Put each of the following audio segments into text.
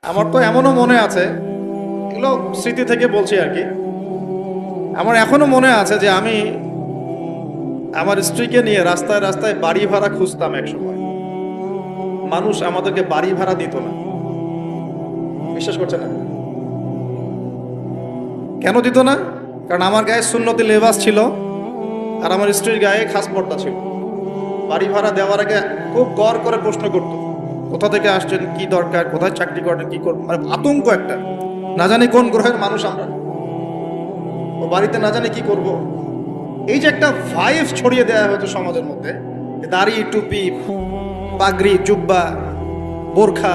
আমার তো এমনও মনে আছে, এগুলো স্মৃতি থেকে বলছি আর কি। আমার এখনো মনে আছে যে আমি আমার স্ত্রীকে নিয়ে রাস্তায় রাস্তায় বাড়ি ভাড়া খুঁজতাম এক সময়। মানুষ আমাদেরকে বাড়ি ভাড়া দিত না। বিশ্বাস করছে না? কেন দিত না? কারণ আমার গায়ে সুন্নতি লেবাস ছিল আর আমার স্ত্রীর গায়ে খাস পর্দা ছিল। বাড়ি ভাড়া দেওয়ার আগে খুব গড় করে প্রশ্ন করতো, কোথা থেকে আসছেন, কি দরকার, কোথায় চাকরি করেন, কি করবেন, মানে আতঙ্ক একটা। না জানি কোন গ্রহের মানুষ আমরা, ও বাড়িতে না জানি কি করব। এই যে একটা ভাইব ছড়িয়ে দেওয়া হয়েছে সমাজের মধ্যে, দাড়ি, টুপি, পাগড়ি, জুব্বা, বোরখা,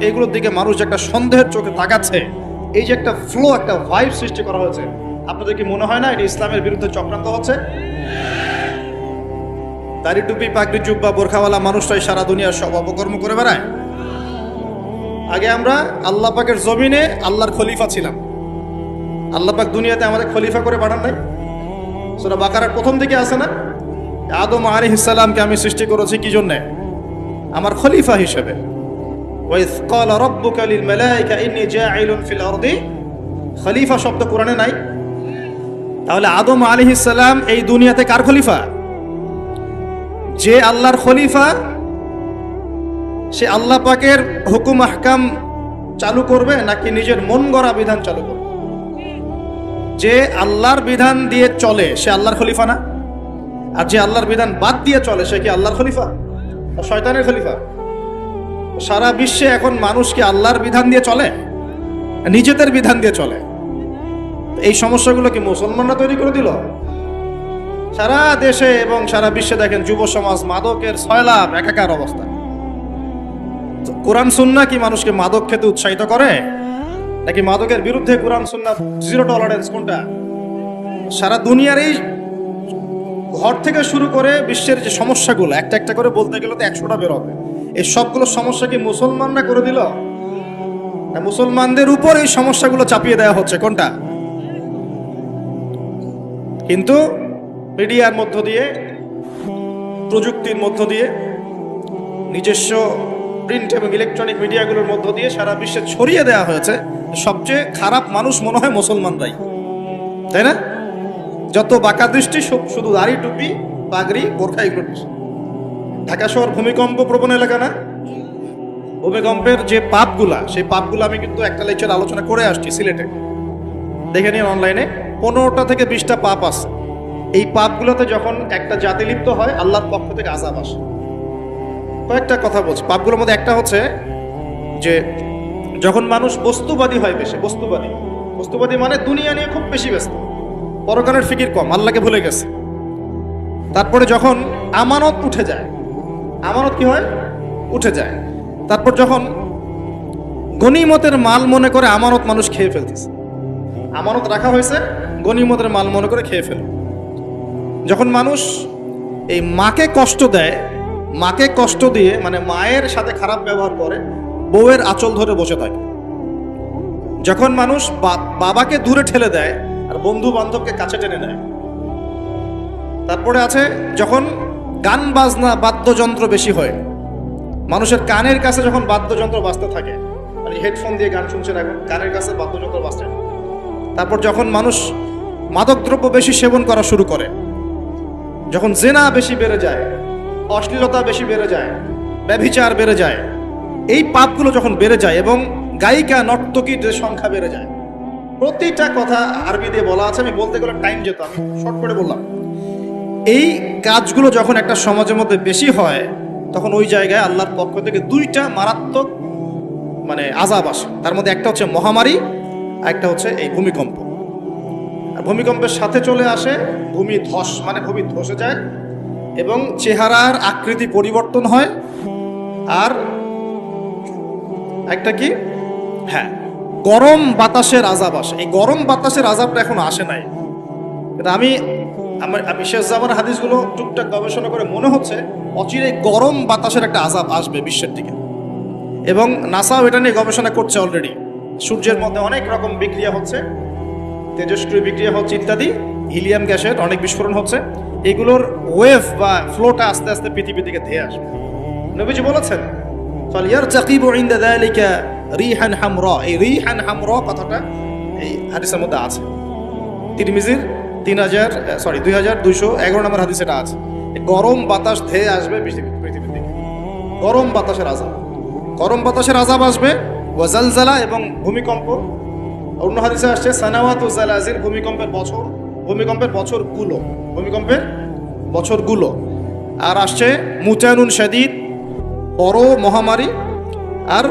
এগুলোর দিকে মানুষ একটা সন্দেহের চোখে তাকাচ্ছে। এই যে একটা ফ্লো, একটা ভাইব সৃষ্টি করা হয়েছে, আপনাদের কি মনে হয় না এটা ইসলামের বিরুদ্ধে চক্রান্ত হচ্ছে? দাড়ি, টুপি, পাগড়ি, জুব্বা, বোরখাওয়ালা মানুষটাই সারা দুনিয়ার সব অপকর্ম করে বেড়ায়। আগে আমরা আল্লাহ পাকের জমিনে আল্লাহর খলিফা ছিলাম। আল্লাহ পাক দুনিয়াতে আমাদের খলিফা করে পাঠান নাই? সূরা বাকারার প্রথম দিকে আছে না, আদম আলাইহিস সালামকে আমি সৃষ্টি করেছি কি জন্য? আমার খলিফা হিসেবে। ওয়াইজ ক্বালা রাব্বুকা লিল মালায়েকা ইন্নী জাঈলুন ফিল আরদি, খলিফা শব্দ কোরআনে নাই। তাহলে আদম আলাইহিস সালাম এই দুনিয়াতে কার খলিফা? যে আল্লাহর খলিফা, সে আল্লাহ পাকের হুকুম আহকাম চালু করবে নাকি নিজের মন গড়া বিধান চালু করবে? যে আল্লাহর বিধান দিয়ে চলে সে আল্লাহর খলিফা না? আর যে আল্লাহর বিধান বাদ দিয়ে চলে সে কি আল্লাহর খলিফা না শয়তানের খলিফা? সারা বিশ্বে এখন মানুষ কি আল্লাহর বিধান দিয়ে চলে, নিজেদের বিধান দিয়ে চলে? এই সমস্যাগুলো কি মুসলমানরা তৈরি করে দিল? সারা দেশে এবং সারা বিশ্বে দেখেন যুব সমাজ মাদকের সয়লাভ, একাকার অবস্থা। কোরআন সুন্নাহ কি মানুষকে মাদক খেতে উৎসাহিত করে নাকি মাদকের বিরুদ্ধে কোরআন সুন্নাহ জিরো টলারেন্স? কোনটা? সারা দুনিয়ার এই ঘর থেকে শুরু করে বিশ্বের যে সমস্যাগুলো একটা একটা করে বলতে গেলে তো 100টা বের হবে। এই সবগুলো সমস্যা কি মুসলমানরা করে দিল না মুসলমানদের উপর এই সমস্যাগুলো চাপিয়ে দেওয়া হচ্ছে? কোনটা? কিন্তু মিডিয়ার মধ্য দিয়ে, প্রযুক্তির মধ্য দিয়ে, নিজস্ব প্রিন্ট এবং ইলেকট্রনিক মিডিয়াগুলোর মধ্য দিয়ে সারা বিশ্বে ছড়িয়ে দেওয়া হয়েছে সবচেয়ে খারাপ মানুষ মনে হয় মুসলমানরাই, তাই না? যত বাঁকা দৃষ্টি শুধু দাড়ি, টুপি, পাগড়ি, বোরখা, এগুলো। ঢাকা শহর ভূমিকম্প প্রবণ এলাকা না? ভূমিকম্পের যে পাপগুলা, সেই পাপগুলো আমি কিন্তু একটা লেকচার আলোচনা করে আসছি সিলেটে, দেখে নিন অনলাইনে। 15টা থেকে 20টা পাপ আছে। এই পাপগুলোতে যখন একটা জাতি লিপ্ত হয় আল্লাহর পক্ষ থেকে আযাব আসে। কয়েকটা কথা বলছি। পাপগুলোর মধ্যে একটা হচ্ছে যে যখন মানুষ বস্তুবাদী হয়, বেশি বস্তুবাদী মানে দুনিয়া নিয়ে খুব বেশি ব্যস্ত, পরকালের ফিকির কম, আল্লাহকে ভুলে গেছে। তারপরে যখন আমানত উঠে যায়, আমানত কি হয়? উঠে যায়। তারপর যখন গনিমতের মাল মনে করে আমানত মানুষ খেয়ে ফেলতেছে, আমানত রাখা হয়েছে, গনিমতের মাল মনে করে খেয়ে ফেলে। যখন মানুষ এই মাকে কষ্ট দেয়, মাকে কষ্ট দিয়ে মানে মায়ের সাথে খারাপ ব্যবহার করে, বউয়ের আঁচল ধরে বসে থাকে। যখন মানুষ বাবাকে দূরে ঠেলে দেয় আর বন্ধু বান্ধবকে কাছে টেনে নেয়। তারপরে আছে যখন গান বাজনা, বাদ্যযন্ত্র বেশি হয়, মানুষের কানের কাছে যখন বাদ্যযন্ত্র বাজতে থাকে, মানে হেডফোন দিয়ে গান শুনছে, এখন কানের কাছে বাদ্যযন্ত্র বাজছে। তারপর যখন মানুষ মাদকদ্রব্য বেশি সেবন করা শুরু করে, যখন জেনা বেশি বেড়ে যায়, অশ্লীলতা বেশি বেড়ে যায়, ব্যভিচার বেড়ে যায়, এই পাপগুলো যখন বেড়ে যায় এবং গায়িকা নর্তকীদের সংখ্যা বেড়ে যায়। প্রতিটা কথা আরবি দিয়ে বলা আছে, আমি বলতে গেলে টাইম যেত, আমি শর্ট করে বললাম। এই কাজগুলো যখন একটা সমাজের মধ্যে বেশি হয় তখন ওই জায়গায় আল্লাহর পক্ষ থেকে 2টা মারাত্মক মানে আযাব আসে। তার মধ্যে একটা হচ্ছে মহামারী, আর একটা হচ্ছে এই ভূমিকম্প। আর ভূমিকম্পের সাথে চলে আসে ভূমিধস, মানে ভূমি ধসে যায় এবং চেহারার আকৃতি পরিবর্তন হয়। আর একটা কি, হ্যাঁ, গরম বাতাসের আযাব আসে। এই গরম বাতাসের আযাবটা এখন আসে নাই, কিন্তু আমি শেষ জামার হাদিসগুলো টুকটাক গবেষণা করে মনে হচ্ছে অচিরে গরম বাতাসের একটা আযাব আসবে বিশ্বের দিকে। এবং নাসাও এটা নিয়ে গবেষণা করছে অলরেডি। সূর্যের মধ্যে অনেক রকম বিক্রিয়া হচ্ছে, তেজস্ক্রিয় বিক্রিয়া হচ্ছে ইত্যাদি, হিলিয়াম গ্যাসের অনেক বিস্ফোরণ হচ্ছে। এগুলোর ওয়েভ বা ফ্লোটা আস্তে আস্তে পৃথিবীর দিকে ধেয়ে আসবে। নবীজি বলেছেন, ফালিয়ারতাকিবু ইনদা যালিকা রিহান হামরা, এই রিহান হামরা কথাটা এই হাদিসের মধ্যে আছে। তিরমিজির 2211 নম্বর হাদিস এটা আছে। গরম বাতাস ধেয়ে আসবে পৃথিবীর দিকে, গরম বাতাসের আযাব, গরম বাতাসের আযাব আসবে। ওয়া জালজালা, এবং ভূমিকম্প। অন্য হাদিসে আসছে সানাওয়াতু জালাজিল, ভূমিকম্পের বছরগুলো। আর আসছে মুতানুন শাদীদ, বড় মহামারী। আর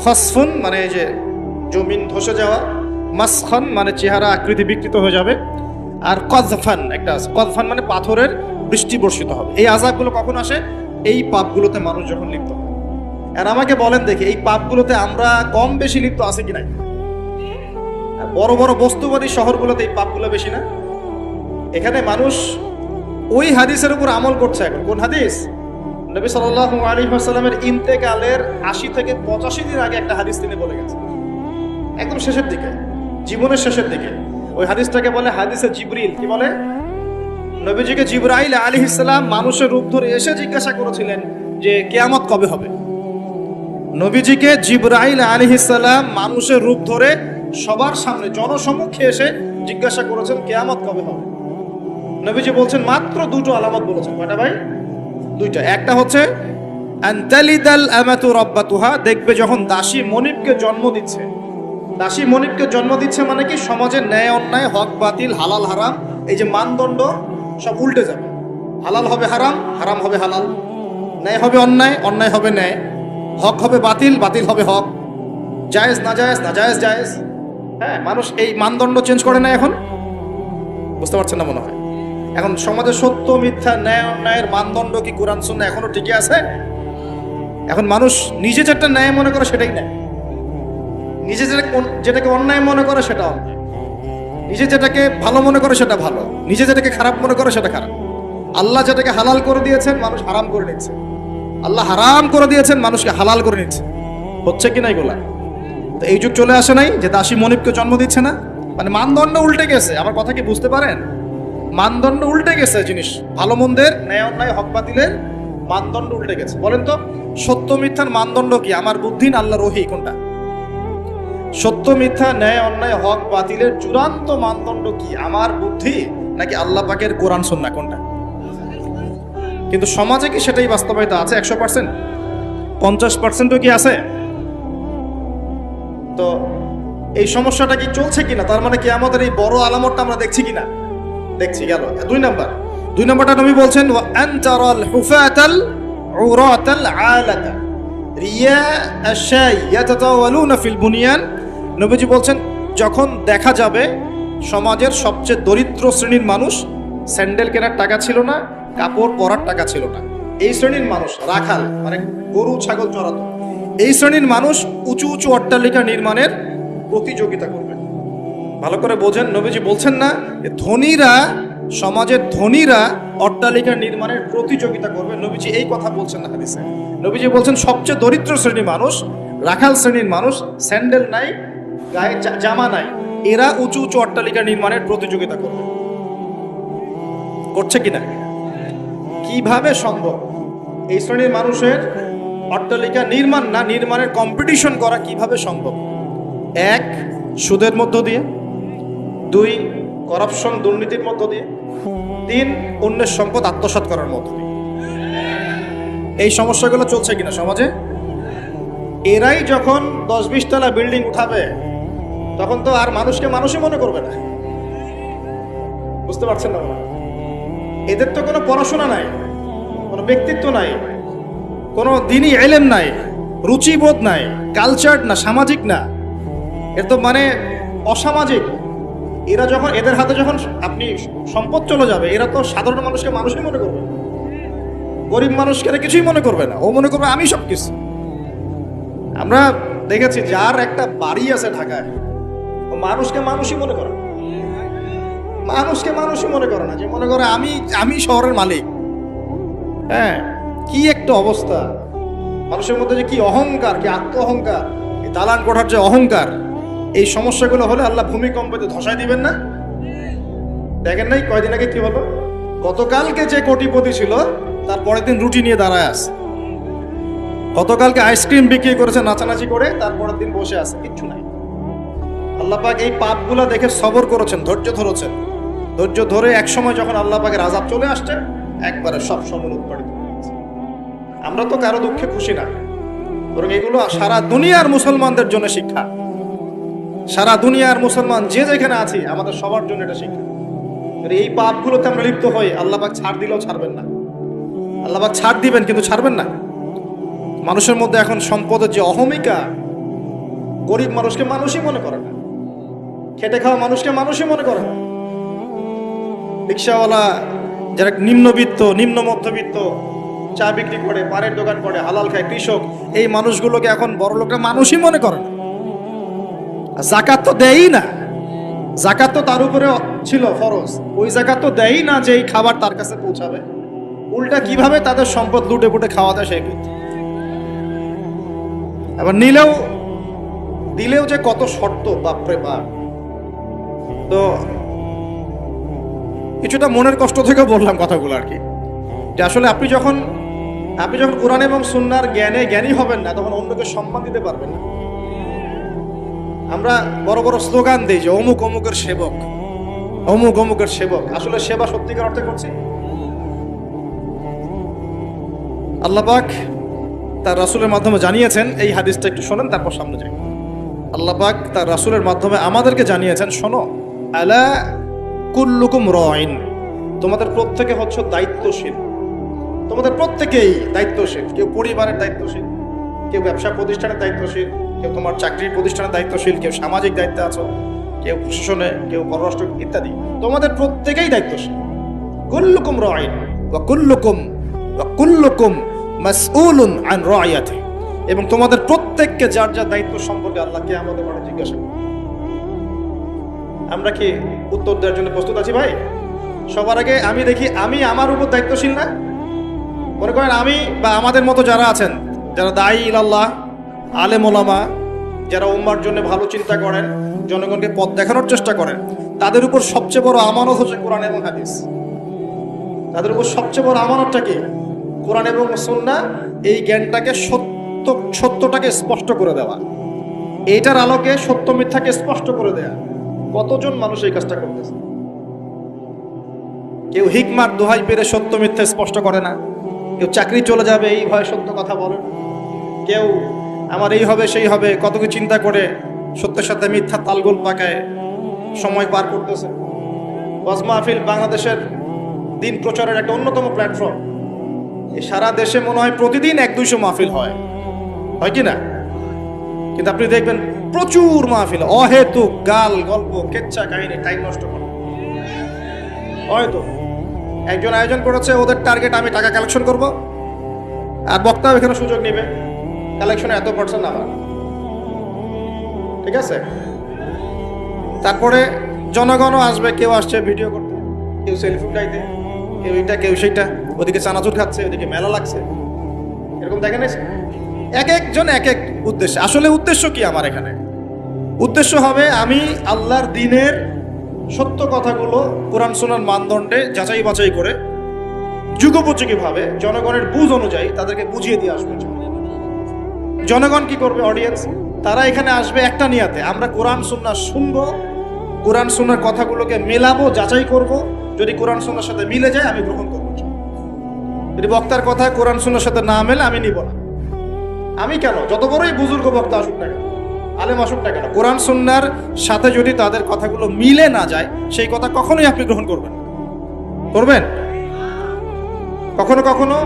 খসফুন মানে যে জমিন ধসে যাওয়া, মাসখান মানে চেহারা আকৃতি বিকৃত হয়ে যাবে। আর কযফান একটা আছে, কযফান মানে পাথরের বৃষ্টি বর্ষিত হবে। এই আযাবগুলো কখন আসে? এই পাপগুলোতে মানুষ যখন লিপ্ত হয়। আর আমাকে বলেন দেখি, এই পাপগুলোতে আমরা কম বেশি লিপ্ত আছে কি নাই? বড় বড় বস্তুবাদী শহরগুলোতে এই পাপগুলো বেশি না? এখানে মানুষ ওই হাদিসের উপর আমল করছে। এখন কোন হাদিস? নবী সাল্লাল্লাহু আলাইহি ওয়াসাল্লামের ইন্তেকালের 80 থেকে 85 দিন আগে একটা হাদিস তিনি বলে গেছেন, একদম শেষের দিকে, জীবনের শেষের দিকে। ওই হাদিসটাকে বলে হাদিসে জিবরিল। কি বলে? নবীজিকে জিবরাইল আলাইহিস সালাম মানুষের রূপ ধরে এসে জিজ্ঞাসা করেছিলেন যে কিয়ামত কবে হবে। নবীজিকে জিবরাইল আলাইহিস সালাম মানুষের রূপ ধরে সবার সামনে জনসম্মুখে এসে জিজ্ঞাসা করেছেন কিয়ামত কবে হবে। নবীজি বলছেন মাত্র দুটো আলামত বলেছেন। কয়টা ভাই? দুইটা। একটা হচ্ছে আনতালিদাল আমাতু রাব্বাতুহা, দেখবে যখন দাসী মনিবকে জন্ম দিচ্ছে। দাসী মনিবকে জন্ম দিচ্ছে মানে কি? সমাজের ন্যায় অন্যায়, হক বাতিল, হালাল হারাম, এই যে মানদণ্ড সব উল্টে যাবে। হালাল হবে হারাম, হারাম হবে হালাল, ন্যায় হবে অন্যায়, অন্যায় হবে ন্যায়, হক হবে বাতিল, বাতিল হবে হক, জায়েজ নাজায়েজ, নাজায়েজ জায়েজ। হ্যাঁ, মানুষ এই মানদণ্ড চেঞ্জ করে না এখন। বুঝতে পারছেন না মনে হয়? এখন সমাজে সত্য মিথ্যা, ন্যায় অন্যায়ের মানদণ্ড কি কোরআন সুন্নাহ এখনো টিকে আছে? এখন মানুষ নিজে যেটা ন্যায় মনে করে সেটাই ন্যায়, নিজে যেটাকে অন্যায় মনে করে সেটা অন্যায়, নিজে যেটাকে ভালো মনে করে সেটা ভালো, নিজে যেটাকে খারাপ মনে করে সেটা খারাপ। আল্লাহ যেটাকে হালাল করে দিয়েছেন মানুষ হারাম করে নিচ্ছে, আল্লাহ হারাম করে দিয়েছেন মানুষকে হালাল করে নিচ্ছে। হচ্ছে কি না এগুলা? তো এই যুগ চলে আসে নাই যে দাসী মনিবকে জন্ম দিচ্ছে না? মানে মানদণ্ড উল্টে গেছে। আমার কথা কি বুঝতে পারেন? মানদণ্ড উল্টে গেছে। জিনিস ভালো মন্দের, ন্যায় অন্যায়, হক বাতিলের মানদণ্ড উল্টে গেছে। বলেন তো সত্য মিথ্যার মানদণ্ড কি? আমার বুদ্ধি না আল্লাহর ওহী? কোনটা? সত্য মিথ্যা, ন্যায় অন্যায়, হক বাতিলের চূড়ান্ত মানদণ্ড কি? আমার বুদ্ধি নাকি আল্লাহ পাকের কোরআন সুন্নাহ? কোনটা? কিন্তু সমাজে কি সেটাই বাস্তবায়িত আছে 100%? 50%ও কি আছে? তো এই সমস্যাটা কি চলছে কিনা? তার মানে কি আমাদের এই বড় আলামতটা আমরা দেখছি কিনা? দেখছি। গেল দুই নাম্বারটা নবী বলছেন ওয়া আনতারাল হুফাতাল উরাতাল আলাতা রিয়া আশাই ইয়াতাতাওয়ালুনা ফিল বুনিয়ান। নবীজি বলছেন যখন দেখা যাবে সমাজের সবচেয়ে দরিদ্র শ্রেণীর মানুষ, স্যান্ডেল কেনার টাকা ছিল না, কাপড় পরার টাকা ছিল না, এই শ্রেণীর মানুষ, রাখাল মানে গরু ছাগল চড়াতো, এই শ্রেণীর মানুষ উঁচু উঁচু অট্টালিকা নির্মাণের প্রতিযোগিতা করবে। ভালো করে বোঝেন, নবীজি বলছেন না ধনীরা, সমাজের ধনীরা অট্টালিকা নির্মাণের প্রতিযোগিতা করবে। নবীজি এই কথা বলছেন না হাদিসে। নবীজি বলছেন সবচেয়ে দরিদ্র শ্রেণীর মানুষ, রাখাল শ্রেণীর মানুষ, স্যান্ডেল নাই, গায়ে জামা নাই, এরা উঁচু উঁচু অট্টালিকা নির্মাণের প্রতিযোগিতা করবে। করছে কিনা? কিভাবে সম্ভব? এই শ্রেণীর মানুষের অট্টালিকা নির্মাণ না, নির্মাণের কম্পিটিশন করা কিভাবে সম্ভব? 1, সুদের মধ্য দিয়ে, 2, করাপশন দুর্নীতির মধ্য দিয়ে, 3, অন্যের সম্পদ আত্মসাৎ করার মধ্য দিয়ে। এই সমস্যাগুলো চলছে কিনা সমাজে? এরাই যখন 10-20 তলা বিল্ডিং উঠাবে তখন তো আর মানুষকে মানুষই মনে করবে না। বুঝতে পারছেন না? এদের তো কোনো পড়াশোনা নাই, কোনো ব্যক্তিত্ব নাই, কোনো দিনই ইলম নাই, রুচিবোধ নাই, কালচার না, সামাজিক না, এর তো মানে অসামাজিক। এরা যখন, এদের হাতে যখন আপনি সম্পদ চলে যাবে, এরা তো সাধারণ মানুষকে মানুষই মনে করবে, গরিব মানুষকে কিছুই মনে করবে না, ও মনে করবে আমি সব কিছু। আমরা দেখেছি যার একটা বাড়ি আছে ঢাকায়, ও মানুষকে মানুষই মনে করে, মানুষকে মানুষই মনে করে না, যে মনে করে আমি শহরের মালিক। হ্যাঁ, কি একটা অবস্থা মানুষের মধ্যে, যে কি অহংকার, কি আত্ম অহংকার, এই দালান কোঠার যে অহংকার। এই সমস্যাগুলো হলে আল্লাহ ভূমিকম্পতে ধসাই দিবেন না? দেখেন নাই কয়দিন আগে কি হলো? গতকালকে যে কোটিপতি ছিল তার পরের দিন রুটি নিয়ে দাঁড়ায় আছে। গতকালকে আইসক্রিম বিক্রি করেছে নাচানাচি করে, তারপরের দিন বসে আছে, কিচ্ছু নাই। আল্লাহ পাক এই পাপগুলা দেখে সবর করেছেন, ধৈর্য ধরেছেন। ধৈর্য ধরে এক সময় যখন আল্লাহ পাকের আযাব চলে আসছে, একবারে সব সময় উৎপাদিত হয়েছে। আমরা তো কারো দুঃখে খুশি না, বরং এগুলো সারা দুনিয়ার মুসলমানদের জন্য শিক্ষা। সারা দুনিয়ার মুসলমান যে যেখানে আছি, আমাদের সবার জন্য এটা শিক্ষা। এই পাপগুলোতে আমরা লিপ্ত হই, আল্লাহ পাক ছাড় দিলেও ছাড়বেন না। আল্লাহ পাক ছাড় দিবেন কিন্তু ছাড়বেন না। মানুষের মধ্যে এখন সম্পদের যে অহমিকা, গরিব মানুষকে মানুষই মনে করে না, খেটে খাওয়া মানুষকে মানুষই মনে করে না। রিক্সাওয়ালা, যারা নিম্নবিত্ত, নিম্ন মধ্যবিত্ত, চা বিক্রি করে, পানের দোকান করে, হালাল খায়, কৃষক, এই মানুষগুলোকে এখন বড় লোকরা মানুষই মনে করে না। যাকাত তো দেয়ই না, যাকাত তো তার উপরে ছিল ফরজ, ওই যাকাত তো দেয়ই না যে এই খাবার তার কাছে পৌঁছাবে। উল্টা কিভাবে তাদের সম্পদ লুটে পুটে খাওয়া দেয় সেই বুদ্ধি। আবার দিলেও যে কত শর্ত, বাপরে বাপ। তো কিছুটা মনের কষ্ট থেকে বললাম কথাগুলো আর কি, যে আসলে আপনি যখন কোরআন এবং সুন্নাহর জ্ঞানী হবেন না, তখন অন্যকে সম্মান দিতে পারবেন না। আমরা বড় বড় স্লোগান দিই যে অমুক অমুকের সেবক, অমুক অমুকের সেবক। আসলে সেবা সত্যিকার অর্থে করছি? আল্লাহ পাক তার রাসূলের মাধ্যমে জানিয়েছেন, এই হাদিসটা একটু শোনেন তারপর সামনে যাই। আল্লাহ পাক তার রাসূলের মাধ্যমে আমাদেরকে জানিয়েছেন, শোনো, আলা কুল্লুকুম রাইন, তোমাদের প্রত্যেকে হচ্ছে দায়িত্বশীল। তোমাদের প্রত্যেকেই দায়িত্বশীল। কেউ পরিবারের দায়িত্বশীল, কেউ ব্যবসা প্রতিষ্ঠানের দায়িত্বশীল, কেউ তোমার চাকরির প্রতিষ্ঠানের দায়িত্বশীল, কেউ সামাজিক দায়িত্বে আছো, কেউ প্রশাসনে, কেউ পররাষ্ট্র ইত্যাদি। তোমাদের প্রত্যেকেই দায়িত্বশীল। কুল্লুকুম রাইন ওয়া কুল্লুকুম মাসউলুন আন রাইয়াতি, এবং তোমাদের প্রত্যেককে যার যার দায়িত্ব সম্পর্কে আল্লাহ কিয়ামতের মাঠে জিজ্ঞাসা করবে। আমরা কি উত্তর দেওয়ার জন্য প্রস্তুত আছি ভাই? সবার আগে আমি দেখি, আমি আমার উপর দায়িত্বশীল না? মনে করেন আমি বা আমাদের মতো যারা আছেন, যারা দায়ী ইলাল্লাহ, আলেম ওলামা, যারা উম্মার জন্য ভালো চিন্তা করেন, জনগণকে পথ দেখানোর চেষ্টা করেন, তাদের উপর সবচেয়ে বড় আমানত হচ্ছে কোরআন এবং হাদিস। তাদের উপর সবচেয়ে বড় আমানতটা কি? কোরআন এবং সুন্নাহ। এই জ্ঞানটাকে সত্যটাকে স্পষ্ট করে দেওয়া, এইটার আলোকে সত্য মিথ্যাকে স্পষ্ট করে দেয়া। কতজন মানুষ এই কাজটা করতেছে? কেউ হিকমার দোহাই পেরে সত্য মিথ্যা স্পষ্ট করে না, কেউ চাকরি চলে যাবে এই ভয়ে সত্য কথা বলে, কেউ আমার এই হবে সেই হবে কত কিছু চিন্তা করে সত্যের সাথে মিথ্যা তালগোল পাকায় সময় পার করতেছে। ওয়াজ মাহফিল বাংলাদেশের দিন প্রচারের একটা অন্যতম প্ল্যাটফর্ম। এই সারা দেশে মনে হয় প্রতিদিন 100-200 মাহফিল হয় কি না? কিন্তু আপনি দেখবেন প্রচুর মাহফিল অহেতুক গাল গল্প কেচ্ছা কাহিনী, টাইম নষ্ট করে। হয়তো একজন আয়োজন করেছে, ওদের টার্গেট আমি টাকা কালেকশন করব, আর বক্তা এখানে সুযোগ নেবে, কালেকশনে এত % আমার, ঠিক আছে? তারপরে জনগণও আসবে, কেউ আসছে ভিডিও করতে, কেউ সেলফি উঠাইতে, কেউ এটা কেউ সেইটা, ওদিকে চানাচুর খাচ্ছে, ওদিকে মেলা লাগছে, এরকম দেখেন। এক একজন এক এক উদ্দেশ্য। আসলে উদ্দেশ্য কি আমার এখানে? উদ্দেশ্য হবে আমি আল্লাহর দ্বীনের সত্য কথাগুলো কোরআন সুন্নাহর মানদণ্ডে যাচাই বাছাই করে যুগোপযোগী ভাবে জনগণের বুঝ অনুযায়ী তাদেরকে বুঝিয়ে দিয়ে আসবে। জনগণ কি করবে? অডিয়েন্স, তারা এখানে আসবে একটা নিয়াতে, আমরা কোরআন সুন্নাহ শুনবো, কোরআন সুন্নাহর কথাগুলোকে মেলাবো, যাচাই করব। যদি কোরআন সুন্নাহর সাথে মিলে যায় আমি গ্রহণ করবো, যদি বক্তার কথা কোরআন সুন্নাহর সাথে না মেলে আমি নিব না। আমি কেন, যত বড়ই বুজুর্গ বক্তা আসুক না কেন, আলেম আসুক না কেন, কোরআন সুন্নাহর সাথে যদি তাদের কথাগুলো মিলে না যায়, সেই কথা কখনোই আপনি গ্রহণ করবেন। কখনো কখনো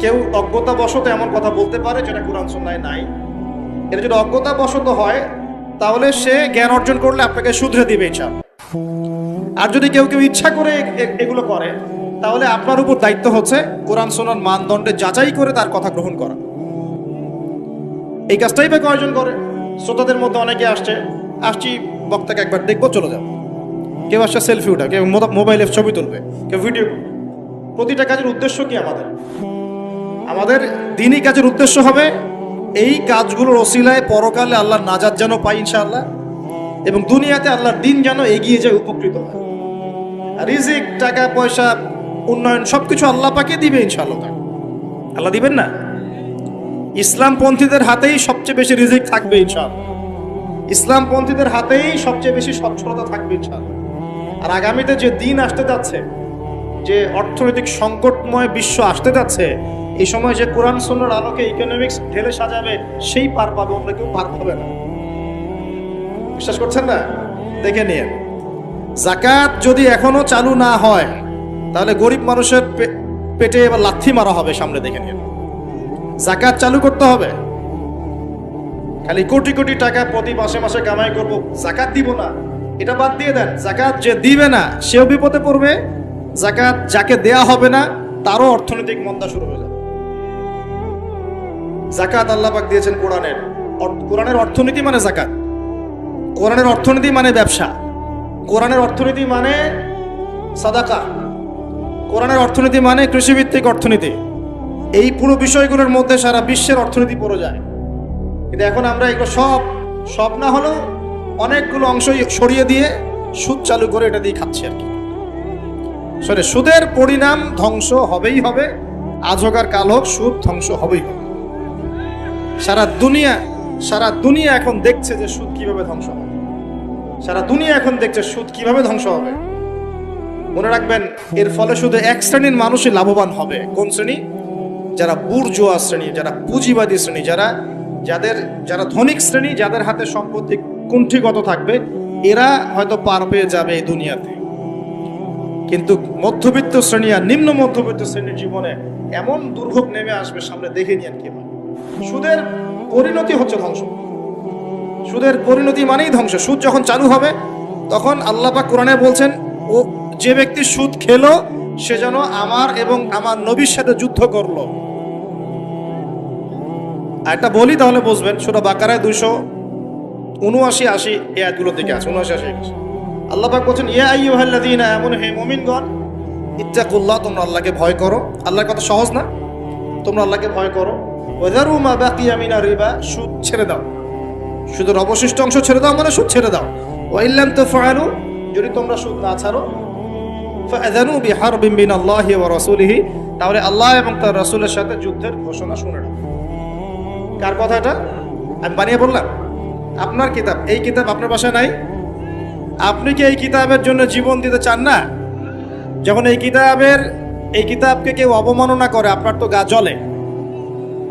কেউ অজ্ঞতাবশত এমন কথা বলতে পারে যেটা কোরআন সুন্নাহয় নাই। এটা যদি অজ্ঞতাবশত হয়, তাহলে সে জ্ঞান অর্জন করলে আপনাকে শুধরে দিবে ইনশাআল্লাহ। আর যদি কেউ ইচ্ছা করে এগুলো করে, তাহলে আপনার উপর দায়িত্ব হচ্ছে কোরআন সুন্নাহর মানদণ্ডে যাচাই করে তার কথা গ্রহণ করা। এই কাজটাই বা কয়জন করে? শ্রোতাদের মধ্যে অনেকে আসছি বক্তাকে একবার দেখবো, চলে যাবো। কেউ আসছে সেলফি উঠা, কেউ মোবাইলে ছবি তুলবে, কেউ ভিডিও করবে। প্রতিটা কাজের উদ্দেশ্য কি? আমাদের দ্বীনি কাজের উদ্দেশ্য হবে এই কাজগুলোর ওসিলায় পরকালে আল্লাহর নাজাত যেন পাই ইনশাআল্লাহ, এবং দুনিয়াতে আল্লাহর দ্বীন যেন এগিয়ে যায়, উপকৃত হয়। রিজিক, টাকা পয়সা, উন্নয়ন সবকিছু আল্লাহ পাকে দিবে ইনশাআল্লাহ। আল্লাহ দিবেন না? ইসলামপন্থীদের হাতেই সবচেয়ে বেশি রিজিক থাকবে ইনশাআল্লাহ। ইসলামপন্থীদের হাতেই সবচেয়ে বেশি সচ্ছলতা থাকবে ইনশাআল্লাহ। আর আগামীতে যে দিন আসতে যাচ্ছে, যে অর্থনৈতিক সংকটময় বিশ্ব আসতে যাচ্ছে, এই সময় যে কোরআন সুন্নাহর আলোকে ইকোনমিক্স ঢেলে সাজাবে, সেই পার পাবে, অন্য কেউ পার পাবে না। বিশ্বাস করছেন না? দেখে নিয়ে যাকাত যদি এখনো চালু না হয়, তাহলে গরিব মানুষের পেটে এবার লাথি মারা হবে সামনে। দেখে নিয়ে যাকাত চালু করতে হবে। খালি কোটি কোটি টাকা প্রতি মাসে মাসে কামাই করব, যাকাত দিব না, এটা বাদ দিয়ে দেন। যাকাত যে দিবে না সেও বিপদে পড়বে, যাকাত যাকে দেয়া হবে না তারও অর্থনৈতিক মন্দা শুরু হয়ে যাবে। যাকাত আল্লাহ পাক দিয়েছেন কোরআনের। কোরআনের অর্থনীতি মানে যাকাত, কোরআনের অর্থনীতি মানে ব্যবসা, কোরআনের অর্থনীতি মানে সাদাকা, কোরআনের অর্থনীতি মানে কৃষিভিত্তিক অর্থনীতি। এই পুরো বিষয়গুলোর মধ্যে সারা বিশ্বের অর্থনীতি পড়ে যায়। কিন্তু এখন আমরা এগুলো সব না হলেও অনেকগুলো অংশ সরিয়ে দিয়ে সুদ চালু করে এটা দিয়ে খাচ্ছি আর কি। সুদের পরিণাম ধ্বংস হবেই হবে, আজ হোক আর কাল হোক, সুদ ধ্বংস হবেই হবে। সারা দুনিয়া এখন দেখছে যে সুদ কিভাবে ধ্বংস হবে। সারা দুনিয়া এখন দেখছে সুদ কিভাবে ধ্বংস হবে। মনে রাখবেন, এর ফলে শুধু এক শ্রেণীর মানুষই লাভবান হবে। কোন শ্রেণী? যারা বুর্জোয়া শ্রেণী, যারা পুঁজিবাদী শ্রেণী, যারা ধনিক শ্রেণী, যাদের হাতে সম্পত্তি কুণ্ঠিগত থাকবে, এরা হয়তো পার পেয়ে যাবে এই দুনিয়াতে। কিন্তু মধ্যবিত্ত শ্রেণী আর নিম্ন মধ্যবিত্ত শ্রেণীর জীবনে এমন দুর্ভোগ নেমে আসবে সামনে, দেখে নিন কি হয়। সুদের পরিণতি হচ্ছে ধ্বংস। সুদের পরিণতি মানেই ধ্বংস। সুদ যখন চালু হবে তখন আল্লাহ পাক কোরআনে বলছেন, ও যে ব্যক্তি সুদ খেলো সে যেন আমার এবং আমার নবীর সাথে যুদ্ধ করলো। একটা বলি তাহলে বুঝবেন। সূরা বাকারায় 279-80 এই আয়াতগুলো থেকে আছে। 79-80 আল্লাহ পাক বলছেন, ইয়া আইয়ুহাল্লাযীনা আমানু, হে মুমিনগণ, ইত্তাকুল্লাহ, তোমরা আল্লাহকে ভয় করো। আল্লাহর কথা সহজ না? তোমরা আল্লাহকে ভয় করো। ওয়াযারু মা বাকিয়া মিনার রিবা, সুদ ছেড়ে দাও। সুদের অবশিষ্ট অংশ ছেড়ে দাও মানে সুদ ছেড়ে দাও। ওয়া ইল্লাম তাফআলু, যদি তোমরা সুদ না ছাড়ো, ফাআযানু বিহারবিন মিনাল্লাহি ওয়া রাসূলিহি, তাহলে আল্লাহ এবং তার রাসূলের সাথে যুদ্ধের ঘোষণা শুনে নাও। কার কথা এটা? আমি বানিয়ে বললাম? আপনার কিতাব। এই কিতাব আপনার বাসায় নাই? আপনি কি এই কিতাবের জন্য জীবন দিতে চান না? যখন এই কিতাবকে কেউ অবমাননা করে, আপনার তো গা জ্বলে,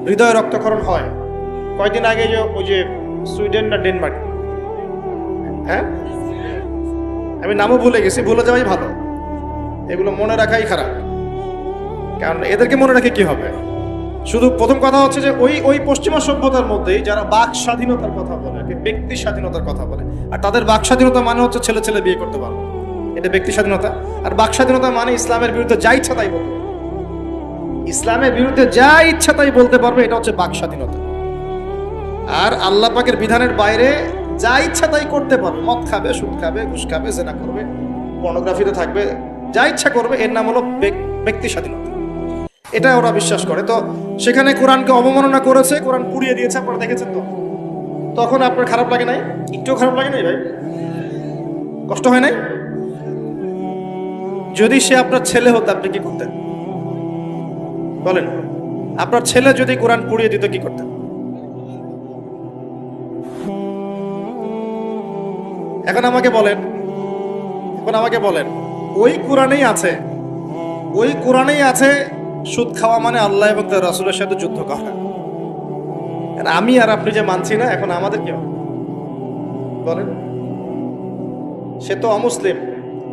হৃদয় রক্তক্ষরণ হয়। কয়েকদিন আগে ওই যে সুইডেন না ডেনমার্ক, হ্যাঁ, আমি নামও ভুলে গেছি, ভুলে যাওয়াই ভালো। এগুলো মনে রাখাই খারাপ, কারণ এদেরকে মনে রাখে কি হবে। শুধু প্রথম কথা হচ্ছে যে ওই পশ্চিমা সভ্যতার মধ্যেই যারা বাক স্বাধীনতার কথা বলে, ব্যক্তি স্বাধীনতার কথা বলে, আর তাদের বাক স্বাধীনতা মানে হচ্ছে ছেলে ছেলে বিয়ে করতে পারবে, এটা ব্যক্তি স্বাধীনতা। আর বাক স্বাধীনতা মানে ইসলামের বিরুদ্ধে যা ইচ্ছা তাই বলতে পারবে, ইসলামের বিরুদ্ধে যা ইচ্ছা তাই বলতে পারবে, এটা হচ্ছে বাক স্বাধীনতা। আর আল্লাহ পাকের বিধানের বাইরে যা ইচ্ছা তাই করতে পারবে, মদ খাবে, সুদ খাবে, ঘুষ খাবে, জেনা করবে, পর্নোগ্রাফিতে থাকবে, যা ইচ্ছা করবে, এর নাম হলো ব্যক্তি স্বাধীনতা। এটা ওরা বিশ্বাস করে। তো সেখানে কোরআনকে অবমাননা করেছে, কোরআন পুড়িয়ে দিয়েছে, আপনারা দেখেছেন তো। তখন আপনার খারাপ লাগে নাই? একটুও খারাপ লাগে নাই ভাই? কষ্ট হয় নাই? যদি সে আপনার ছেলে হতো, আপনি কি করতেন বলেন? আপনার ছেলে যদি কোরআন পুড়িয়ে দিত, কি করতেন? এখন আমাকে বলেন, ওই কোরআনেই আছে সুদ খাওয়া মানে আল্লাহ এবং তার রাসূলের সাথে যুদ্ধ করা। আমি আর আপনি যে মানছি না, এখন আমাদের কি হবে বলেন? সে তো অমুসলিম,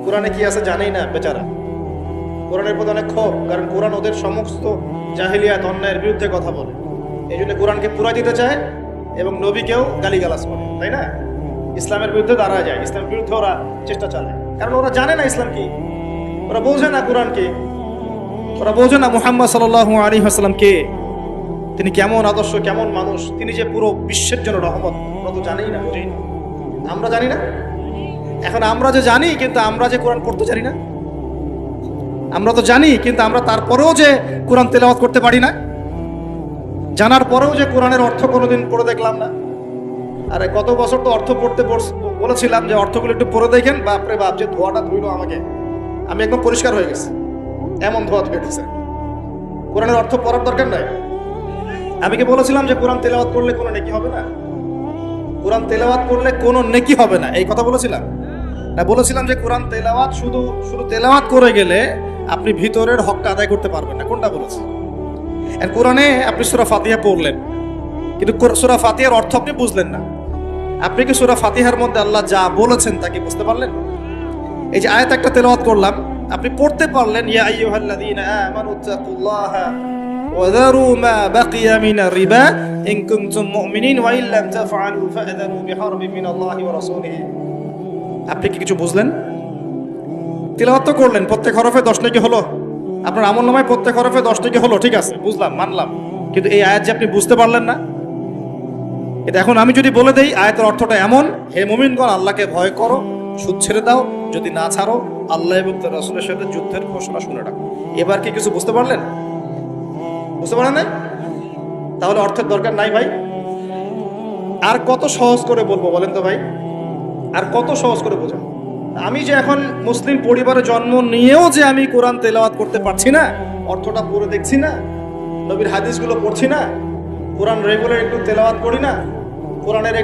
কোরআনে কি আছে জানেই না বেচারা। কোরআনের প্রতি অনেক ক্ষোভ, কারণ কোরআন ওদের সমস্ত জাহিলিয়াত অন্যায়ের বিরুদ্ধে কথা বলে। এই জন্য কোরআনকে পুরাই দিতে চায় এবং নবীকেও গালিগালাজ করে, তাই না? ইসলামের বিরুদ্ধে দাঁড়ায় যায়, ইসলামের বিরুদ্ধে ওরা চেষ্টা চালায়, কারণ ওরা জানে না ইসলাম কি, ওরা বোঝে না কোরআন কি, ওরা বোঝে না মুহাম্মদ সাল্লাল্লাহু আলাইহি ওয়াসাল্লাম কে, তিনি কেমন আদর্শ, কেমন মানুষ, তিনি যে পুরো বিশ্বের জন্য রহমত, ওরা তো জানেই না, বুঝেই না। আমরা জানি না? এখন আমরা যে জানি, কিন্তু আমরা যে কোরআন পড়তে জানি না। আমরা তো জানি, কিন্তু আমরা তারপরেও যে কোরআন তেলাওয়াত করতে পারি না, জানার পরেও যে কোরআনের অর্থ কোনোদিন পড়ে দেখলাম না। আরে কত বছর তো অর্থ পড়তে বলেছিলাম যে অর্থগুলো একটু পড়ে দেখেন, বাপরে বাপ, যে ধোয়াটা ধুইলো আমাকে, আমি একদম পরিষ্কার হয়ে গেছি, এমন ধোয়া ধুয়ে গেছে। কোরআনের অর্থ পড়ার দরকার নাই। আমি কি বলেছিলাম যে কোরআন তেলাওয়াত করলে কোনো নেকি হবে না? কোরআন তেলাওয়াত করলে কোনো নেকি হবে না, এই কথা বলেছিলাম না? বলেছিলাম যে কোরআন তেলাওয়াত শুধু শুধু তেলাওয়াত করে গেলে আপনি ভিতরের হকটা আদায় করতে পারবেন না। কোনটা বলেছি? আর কোরআনে আপনি সূরা ফাতিহা পড়লেন, কিন্তু সূরা ফাতিহার অর্থ আপনি বুঝলেন না। আপনি কি সূরা ফাতিহার মধ্যে আল্লাহ যা বলেছেন তা কি বুঝতে পারলেন? এই যে আয়াত একটা তেলাওয়াত করলাম, আপনি পড়তে পারলেন ইয়া আইয়ুহাল্লাযীনা আমানু তাকুল্লাহা ওয়া যারু মা বাকিয়া মিনার রিবা ইন কুনতুম মুমিনিন ওয়া ইন লাম তাফআলু ফাআযানু বিহারবিন মিনাল্লাহি ওয়া রাসূলিহি। আপনি কি কিছু বুঝলেন? তিলাওয়াত তো করলেন, প্রত্যেক হরফে 10 নেকি হলো, আপনার আমলনামায় প্রত্যেক হরফে 10 নেকি হলো, ঠিক আছে, বুঝলাম, মানলাম। কিন্তু এই আয়াত যে আপনি বুঝতে পারলেন না, এটা এখন আমি যদি বলে দেই আয়াতের অর্থটা এমন, হে মুমিনগণ আল্লাহকে ভয় করো, সুদ ছেড়ে দাও, যদি না ছাড়ো আল্লাহ এবং তার রাসূলের সাথে যুদ্ধের ঘোষণা শুনে রাখো। এবার কি কিছু বুঝতে পারলেন? বুঝতে পারেন নাই? তাহলে অর্থের দরকার নাই ভাই। আর কত সহজ করে বলবো বলেন তো ভাই, আর কত সহজ করে বোঝাবো? আমি যে এখন মুসলিম পরিবারে জন্ম নিয়েও যে আমি কোরআন তেলাওয়াত করতে পারছি না, অর্থটা পড়ে দেখছি না, নবীর হাদিসগুলো পড়ছি না, কোরআন রেগুলার একটু তেলাওয়াত করি না, কোরআনের